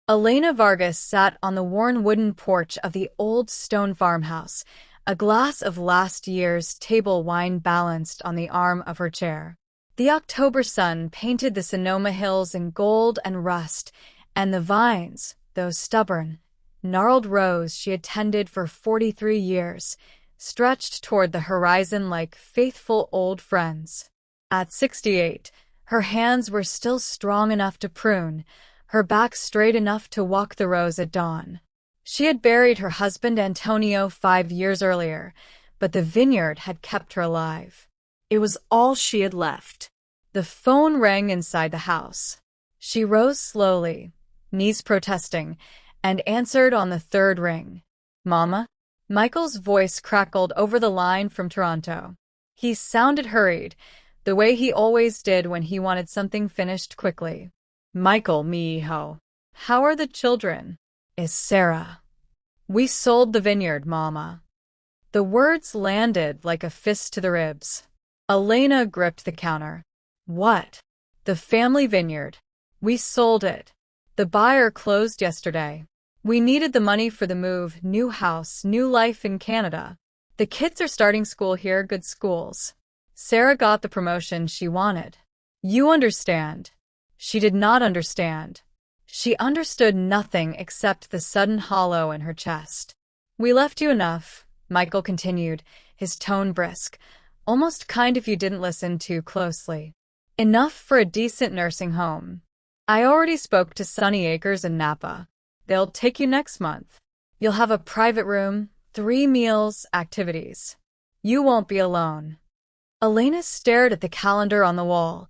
Elena Vargas sat on the worn wooden porch of the old stone farmhouse, a glass of last year's table wine balanced on the arm of her chair. The October sun painted the Sonoma hills in gold and rust, and the vines, those stubborn, gnarled rows she had tended for 43 years, stretched toward the horizon like faithful old friends. At 68, her hands were still strong enough to prune, her back straight enough to walk the rows at dawn. She had buried her husband Antonio 5 years earlier, but the vineyard had kept her alive. It was all she had left. The phone rang inside the house. She rose slowly, knees protesting, and answered on the third ring. "Mama?" Michael's voice crackled over the line from Toronto. He sounded hurried, the way he always did when he wanted something finished quickly. "Michael, mijo. How are the children? Is Sarah?" "We sold the vineyard, Mama." The words landed like a fist to the ribs. Elena gripped the counter. "What?" "The family vineyard. We sold it. The buyer closed yesterday. We needed the money for the move, new house, new life in Canada. The kids are starting school here, good schools. Sarah got the promotion she wanted. You understand." She did not understand. She understood nothing except the sudden hollow in her chest. "We left you enough," Michael continued, his tone brisk, almost kind if you didn't listen too closely. "Enough for a decent nursing home. I already spoke to Sunny Acres in Napa. They'll take you next month. You'll have a private room, 3 meals, activities. You won't be alone." Elena stared at the calendar on the wall,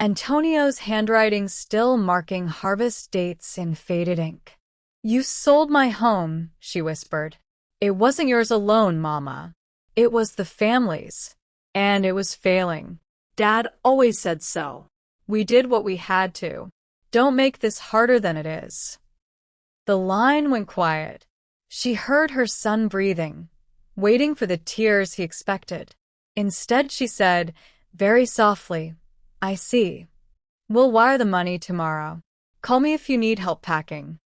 Antonio's handwriting still marking harvest dates in faded ink. "You sold my home," she whispered. "It wasn't yours alone, Mama. It was the family's. And it was failing. Dad always said so. We did what we had to. Don't make this harder than it is." The line went quiet. She heard her son breathing, waiting for the tears he expected. Instead, she said, very softly, "I see. We'll wire the money tomorrow. Call me if you need help packing."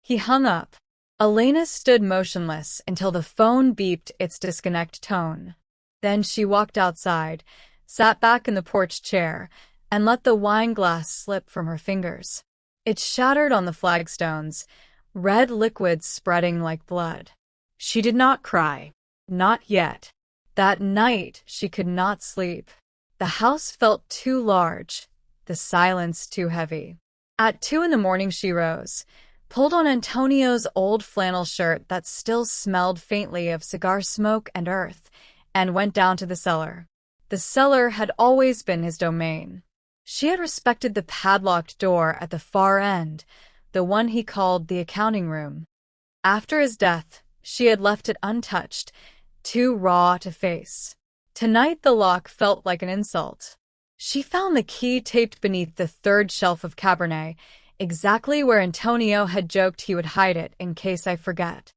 He hung up. Elena stood motionless until the phone beeped its disconnect tone. Then she walked outside, sat back in the porch chair, and let the wine glass slip from her fingers. It shattered on the flagstones, red liquid spreading like blood. She did not cry. Not yet. That night she could not sleep. The house felt too large, the silence too heavy. At 2 a.m. she rose, pulled on Antonio's old flannel shirt that still smelled faintly of cigar smoke and earth, and went down to the cellar. The cellar had always been his domain. She had respected the padlocked door at the far end, the one he called the accounting room. After his death, she had left it untouched, too raw to face. Tonight the lock felt like an insult. She found the key taped beneath the third shelf of Cabernet, exactly where Antonio had joked he would hide it in case I forget.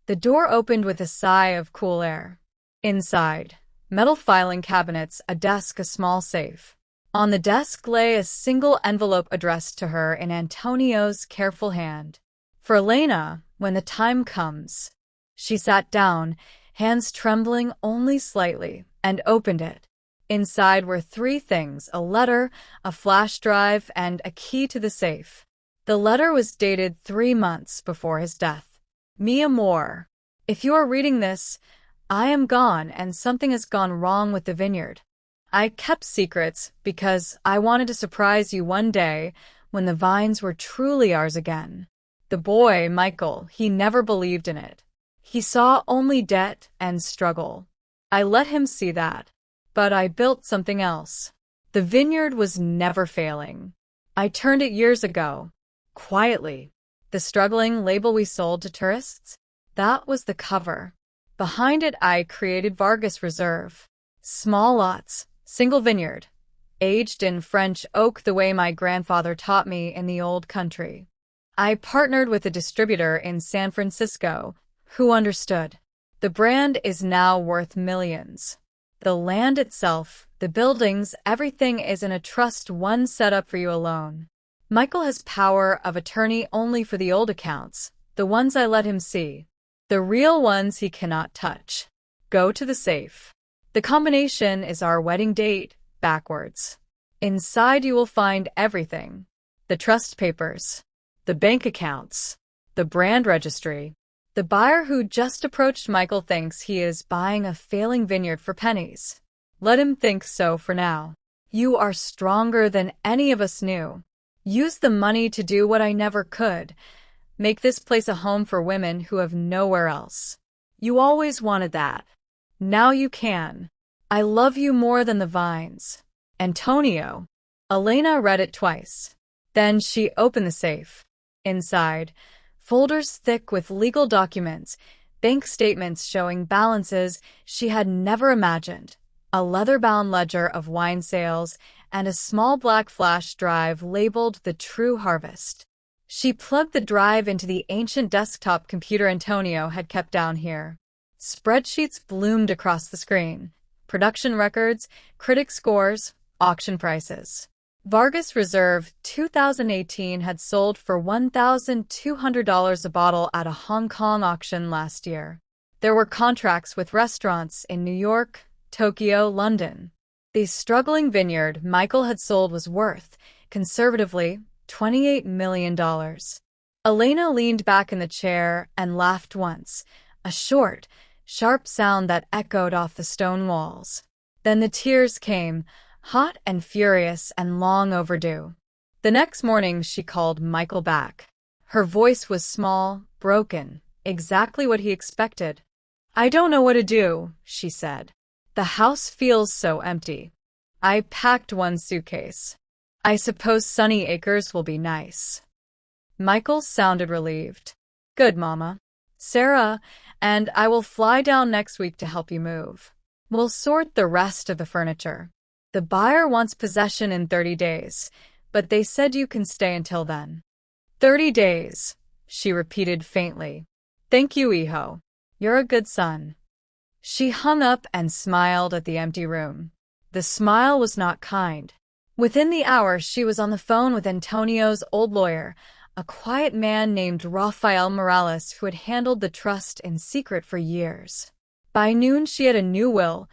The door opened with a sigh of cool air. Inside, metal filing cabinets, a desk, a small safe. On the desk lay a single envelope addressed to her in Antonio's careful hand. "For Elena, when the time comes." She sat down, hands trembling only slightly, and opened it. Inside were 3 things: a letter, a flash drive, and a key to the safe. The letter was dated 3 months before his death. "Mi amor, if you are reading this, I am gone and something has gone wrong with the vineyard. I kept secrets because I wanted to surprise you one day when the vines were truly ours again. The boy, Michael, he never believed in it. He saw only debt and struggle. I let him see that. But I built something else. The vineyard was never failing. I turned it years ago. Quietly. The struggling label we sold to tourists? That was the cover. Behind it I created Vargas Reserve. Small lots. Single vineyard, aged in French oak the way my grandfather taught me in the old country. I partnered with a distributor in San Francisco who understood. The brand is now worth millions. The land itself, the buildings, everything is in a trust one set up for you alone. Michael has power of attorney only for the old accounts, the ones I let him see. The real ones he cannot touch. Go to the safe. The combination is our wedding date, backwards. Inside you will find everything. The trust papers. The bank accounts. The brand registry. The buyer who just approached Michael thinks he is buying a failing vineyard for pennies. Let him think so for now. You are stronger than any of us knew. Use the money to do what I never could. Make this place a home for women who have nowhere else. You always wanted that. Now you can. I love you more than the vines. Antonio. Elena read it twice. Then she opened the safe. Inside, folders thick with legal documents, bank statements showing balances she had never imagined, a leather-bound ledger of wine sales, and a small black flash drive labeled The True Harvest. She plugged the drive into the ancient desktop computer Antonio had kept down here. Spreadsheets bloomed across the screen. Production records, critic scores, auction prices. Vargas Reserve 2018 had sold for $1,200 a bottle at a Hong Kong auction last year. There were contracts with restaurants in New York, Tokyo, London. The struggling vineyard Michael had sold was worth, conservatively, $28 million. Elena leaned back in the chair and laughed once, a short, sharp sound that echoed off the stone walls. Then the tears came, hot and furious and long overdue. The next morning she called Michael back. Her voice was small, broken, exactly what he expected. I don't know what to do, she said. The house feels so empty. I packed one suitcase. I suppose Sunny Acres will be nice. Michael sounded relieved. Good, Mama. Sarah and I will fly down next week to help you move. We'll sort the rest of the furniture. The buyer wants possession in 30 days, but they said you can stay until then. 30 days, she repeated faintly. Thank you, Iho. You're a good son. She hung up and smiled at the empty room. The smile was not kind. Within the hour, she was on the phone with Antonio's old lawyer, a quiet man named Rafael Morales who had handled the trust in secret for years. By noon, she had a new will,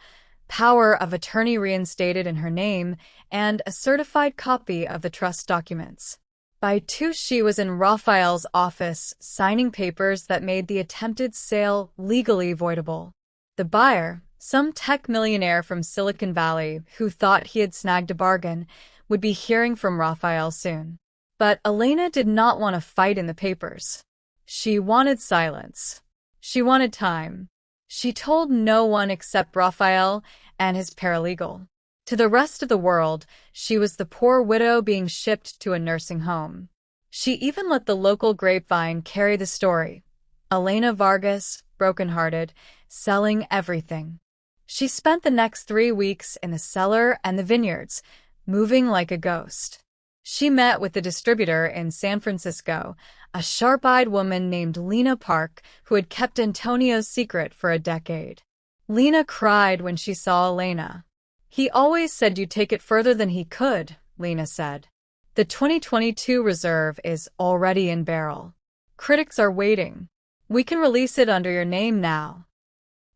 power of attorney reinstated in her name, and a certified copy of the trust documents. By 2, she was in Rafael's office, signing papers that made the attempted sale legally voidable. The buyer, some tech millionaire from Silicon Valley who thought he had snagged a bargain, would be hearing from Rafael soon. But Elena did not want to fight in the papers. She wanted silence. She wanted time. She told no one except Rafael and his paralegal. To the rest of the world, she was the poor widow being shipped to a nursing home. She even let the local grapevine carry the story. Elena Vargas, brokenhearted, selling everything. She spent the next 3 weeks in the cellar and the vineyards, moving like a ghost. She met with the distributor in San Francisco, a sharp-eyed woman named Lena Park who had kept Antonio's secret for a decade. Lena cried when she saw Elena. He always said you'd take it further than he could, Lena said. The 2022 reserve is already in barrel. Critics are waiting. We can release it under your name now.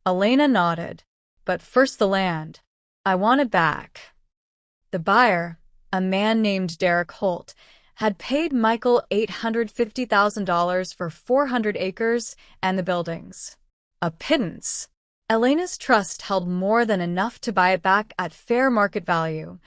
Elena nodded. But first the land. I want it back. The buyer, a man named Derek Holt, had paid Michael $850,000 for 400 acres and the buildings. A pittance. Elena's trust held more than enough to buy it back at fair market value,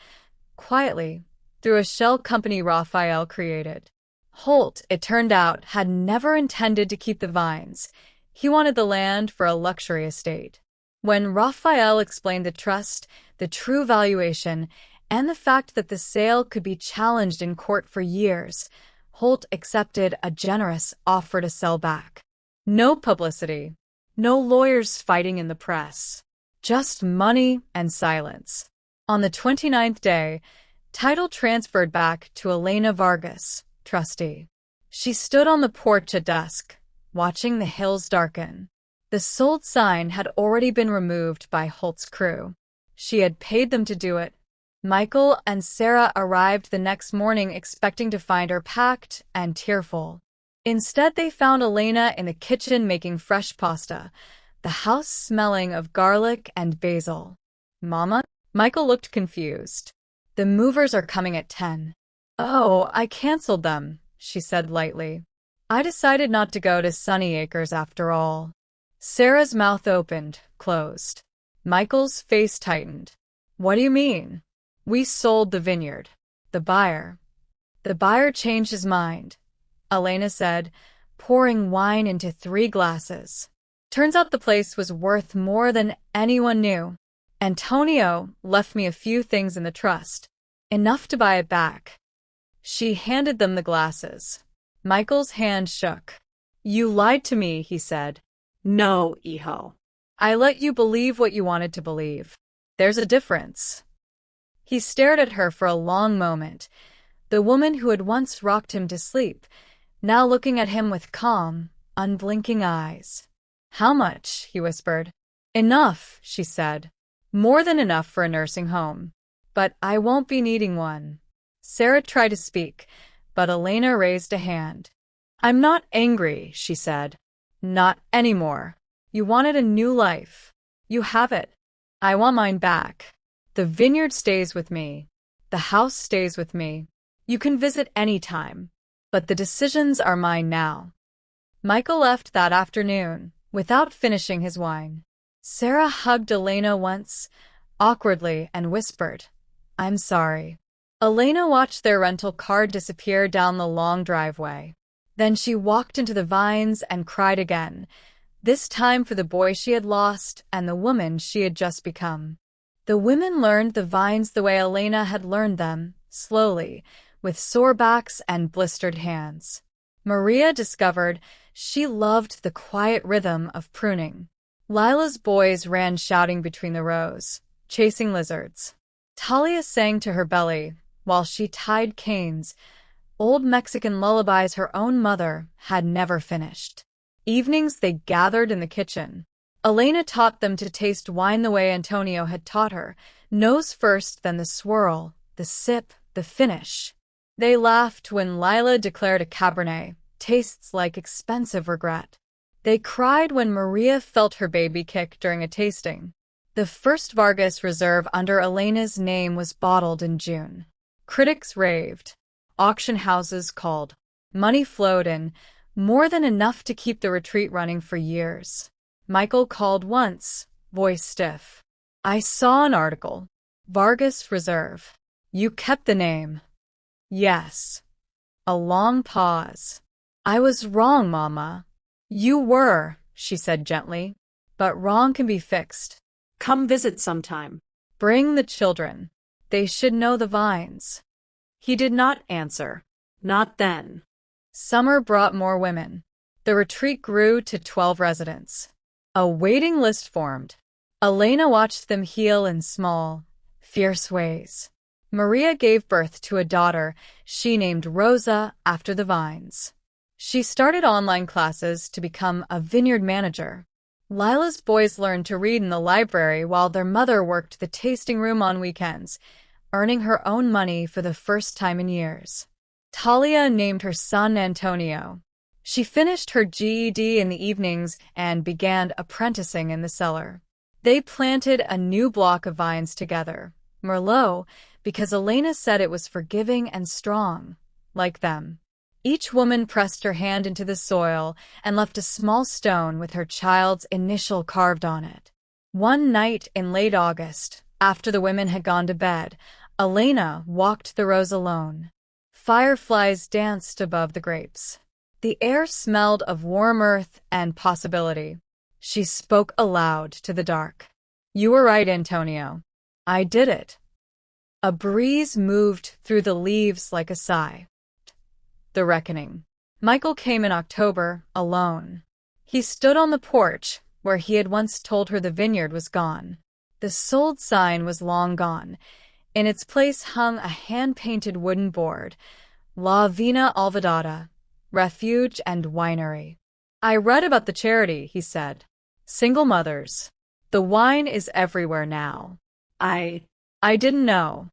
quietly, through a shell company Rafael created. Holt, it turned out, had never intended to keep the vines. He wanted the land for a luxury estate. When Rafael explained the trust, the true valuation, and the fact that the sale could be challenged in court for years, Holt accepted a generous offer to sell back. No publicity, no lawyers fighting in the press, just money and silence. On the 29th day, title transferred back to Elena Vargas, trustee. She stood on the porch at dusk, watching the hills darken. The sold sign had already been removed by Holt's crew. She had paid them to do it. Michael and Sarah arrived the next morning expecting to find her packed and tearful. Instead, they found Elena in the kitchen making fresh pasta, the house smelling of garlic and basil. "Mama?" Michael looked confused. "The movers are coming at 10. "Oh, I canceled them," she said lightly. "I decided not to go to Sunny Acres after all." Sarah's mouth opened, closed. Michael's face tightened. "What do you mean?" "We sold the vineyard. The buyer." "The buyer changed his mind," Elena said, pouring wine into 3 glasses. "Turns out the place was worth more than anyone knew. Antonio left me a few things in the trust, enough to buy it back." She handed them the glasses. Michael's hand shook. "You lied to me," he said. "No, hijo. "I let you believe what you wanted to believe. There's a difference." He stared at her for a long moment, the woman who had once rocked him to sleep, now looking at him with calm, unblinking eyes. "How much?" he whispered. "Enough," she said. "More than enough for a nursing home. But I won't be needing one." Sarah tried to speak, but Elena raised a hand. "I'm not angry," she said. "Not anymore. You wanted a new life. You have it. I want mine back. The vineyard stays with me. The house stays with me. You can visit any time. But the decisions are mine now." Michael left that afternoon, without finishing his wine. Sarah hugged Elena once, awkwardly, and whispered, "I'm sorry." Elena watched their rental car disappear down the long driveway. Then she walked into the vines and cried again, this time for the boy she had lost and the woman she had just become. The women learned the vines the way Elena had learned them, slowly, with sore backs and blistered hands. Maria discovered she loved the quiet rhythm of pruning. Lila's boys ran shouting between the rows, chasing lizards. Talia sang to her belly while she tied canes, old Mexican lullabies her own mother had never finished. Evenings they gathered in the kitchen. Elena taught them to taste wine the way Antonio had taught her, nose first, then the swirl, the sip, the finish. They laughed when Lila declared a Cabernet tastes like expensive regret. They cried when Maria felt her baby kick during a tasting. The first Vargas Reserve under Elena's name was bottled in June. Critics raved. Auction houses called. Money flowed in, more than enough to keep the retreat running for years. Michael called once, voice stiff. "I saw an article. Vargas Reserve. You kept the name." "Yes." A long pause. "I was wrong, Mama." "You were," she said gently. "But wrong can be fixed." "Come visit sometime." "Bring the children. They should know the vines." He did not answer. Not then. Summer brought more women. The retreat grew to 12 residents. A waiting list formed. Elena watched them heal in small, fierce ways. Maria gave birth to a daughter she named Rosa after the vines. She started online classes to become a vineyard manager. Lila's boys learned to read in the library while their mother worked the tasting room on weekends, earning her own money for the first time in years. Talia named her son Antonio. She finished her GED in the evenings and began apprenticing in the cellar. They planted a new block of vines together, Merlot, because Elena said it was forgiving and strong, like them. Each woman pressed her hand into the soil and left a small stone with her child's initial carved on it. One night in late August, after the women had gone to bed, Elena walked the rows alone. Fireflies danced above the grapes. The air smelled of warm earth and possibility. She spoke aloud to the dark. "You were right, Antonio. I did it." A breeze moved through the leaves like a sigh. The reckoning. Michael came in October, alone. He stood on the porch, where he had once told her the vineyard was gone. The sold sign was long gone. In its place hung a hand-painted wooden board, La Vina Alvedada, Refuge and Winery. "I read about the charity," he said. "Single mothers. The wine is everywhere now." I didn't know."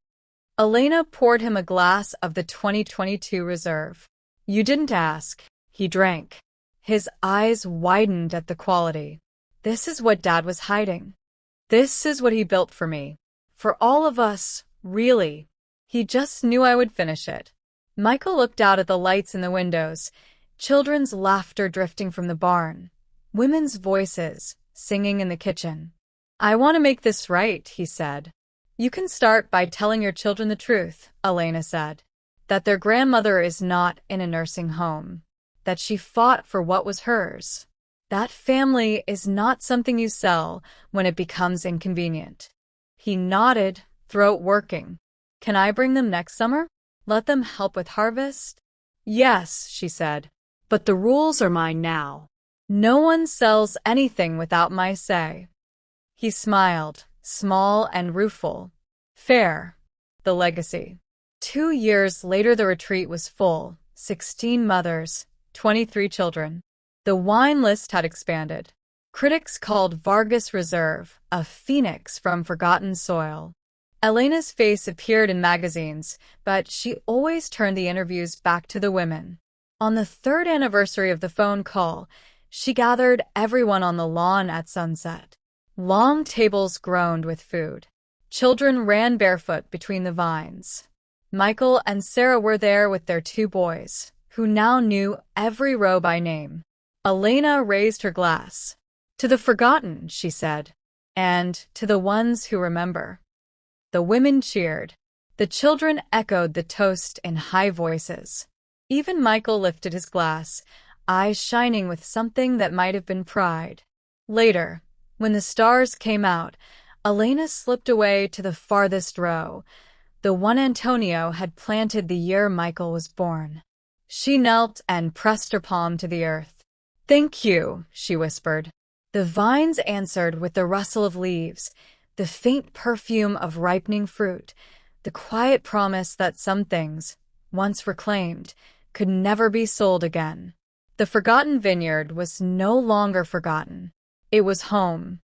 Elena poured him a glass of the 2022 reserve. You didn't ask. He drank. His eyes widened at the quality. This is what Dad was hiding. This is what he built for me. For all of us, really. He just knew I would finish it. Michael looked out at the lights in the windows, children's laughter drifting from the barn, women's voices singing in the kitchen. I want to make this right, he said. You can start by telling your children the truth, Elena said. That their grandmother is not in a nursing home. That she fought for what was hers. That family is not something you sell when it becomes inconvenient. He nodded, throat working. Can I bring them next summer? Let them help with harvest? Yes, she said. But the rules are mine now. No one sells anything without my say. He smiled, small and rueful. Fair. The legacy. 2 years later the retreat was full. 16 mothers, 23 children. The wine list had expanded. Critics called Vargas Reserve a phoenix from forgotten soil. Elena's face appeared in magazines, but she always turned the interviews back to the women. On the 3rd anniversary of the phone call, she gathered everyone on the lawn at sunset. Long tables groaned with food. Children ran barefoot between the vines. Michael and Sarah were there with their 2 boys, who now knew every row by name. Elena raised her glass. To the forgotten, she said, and to the ones who remember. The women cheered. The children echoed the toast in high voices. Even Michael lifted his glass, eyes shining with something that might have been pride. Later, when the stars came out, Elena slipped away to the farthest row, the one Antonio had planted the year Michael was born. She knelt and pressed her palm to the earth. Thank you, she whispered. The vines answered with the rustle of leaves, the faint perfume of ripening fruit, the quiet promise that some things, once reclaimed, could never be sold again. The forgotten vineyard was no longer forgotten. It was home.